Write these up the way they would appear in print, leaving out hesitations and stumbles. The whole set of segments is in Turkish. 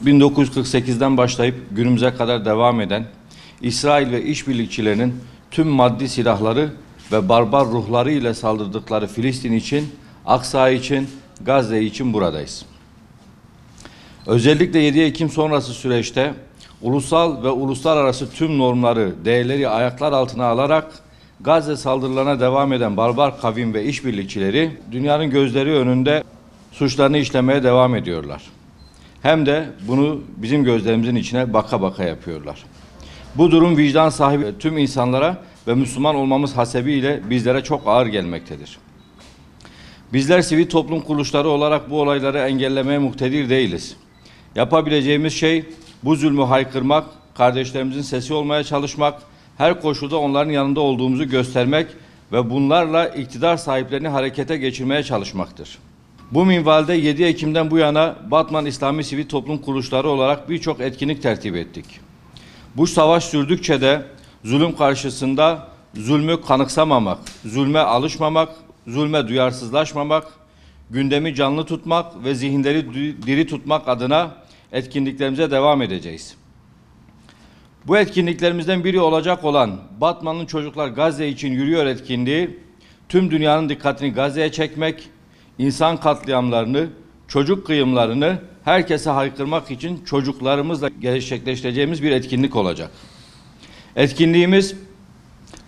1948'den başlayıp günümüze kadar devam eden İsrail ve işbirlikçilerinin tüm maddi silahları ve barbar ruhları ile saldırdıkları Filistin için, Aksa için, Gazze için buradayız. Özellikle 7 Ekim sonrası süreçte ulusal ve uluslararası tüm normları, değerleri ayaklar altına alarak Gazze saldırılarına devam eden barbar kavim ve işbirlikçileri dünyanın gözleri önünde suçlarını işlemeye devam ediyorlar. Hem de bunu bizim gözlerimizin içine baka baka yapıyorlar. Bu durum vicdan sahibi tüm insanlara ve Müslüman olmamız hasebiyle bizlere çok ağır gelmektedir. Bizler sivil toplum kuruluşları olarak bu olayları engellemeye muktedir değiliz. Yapabileceğimiz şey bu zulmü haykırmak, kardeşlerimizin sesi olmaya çalışmak, her koşulda onların yanında olduğumuzu göstermek ve bunlarla iktidar sahiplerini harekete geçirmeye çalışmaktır. Bu minvalde 7 Ekim'den bu yana Batman İslami Sivil Toplum Kuruluşları olarak birçok etkinlik tertip ettik. Bu savaş sürdükçe de zulüm karşısında zulmü kanıksamamak, zulme alışmamak, zulme duyarsızlaşmamak, gündemi canlı tutmak ve zihinleri diri tutmak adına etkinliklerimize devam edeceğiz. Bu etkinliklerimizden biri olacak olan Batmanlı Çocuklar Gazze için Yürüyor etkinliği, tüm dünyanın dikkatini Gazze'ye çekmek, insan katliamlarını, çocuk kıyımlarını herkese haykırmak için çocuklarımızla gerçekleştireceğimiz bir etkinlik olacak. Etkinliğimiz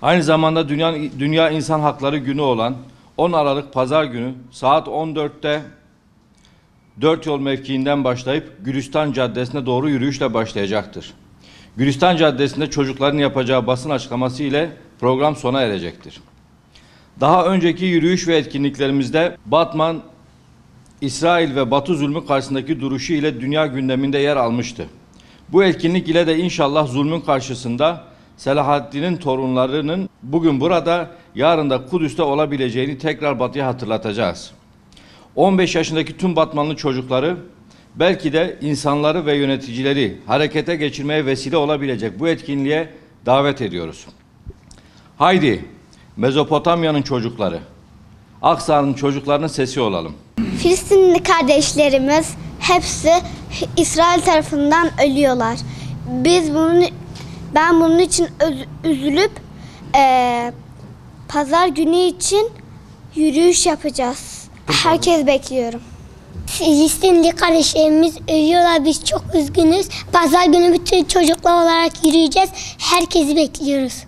aynı zamanda Dünya İnsan Hakları Günü olan 10 Aralık Pazar günü saat 14'te 4 yol mevkiinden başlayıp Gülistan Caddesi'ne doğru yürüyüşle başlayacaktır. Gülistan Caddesi'nde çocukların yapacağı basın açıklaması ile program sona erecektir. Daha önceki yürüyüş ve etkinliklerimizde Batman, İsrail ve Batı zulmü karşısındaki duruşu ile dünya gündeminde yer almıştı. Bu etkinlik ile de inşallah zulmün karşısında Selahaddin'in torunlarının bugün burada, yarın da Kudüs'te olabileceğini tekrar Batı'ya hatırlatacağız. 15 yaşındaki tüm Batmanlı çocukları, belki de insanları ve yöneticileri harekete geçirmeye vesile olabilecek bu etkinliğe davet ediyoruz. Haydi Mezopotamya'nın çocukları, Aksa'nın çocuklarının sesi olalım. Filistinli kardeşlerimiz hepsi İsrail tarafından ölüyorlar. Ben bunun için üzülüp pazar günü için yürüyüş yapacağız. Herkes bekliyorum. Filistinli kardeşlerimiz ölüyorlar. Biz çok üzgünüz. Pazar günü bütün çocuklar olarak yürüyeceğiz. Herkesi bekliyoruz.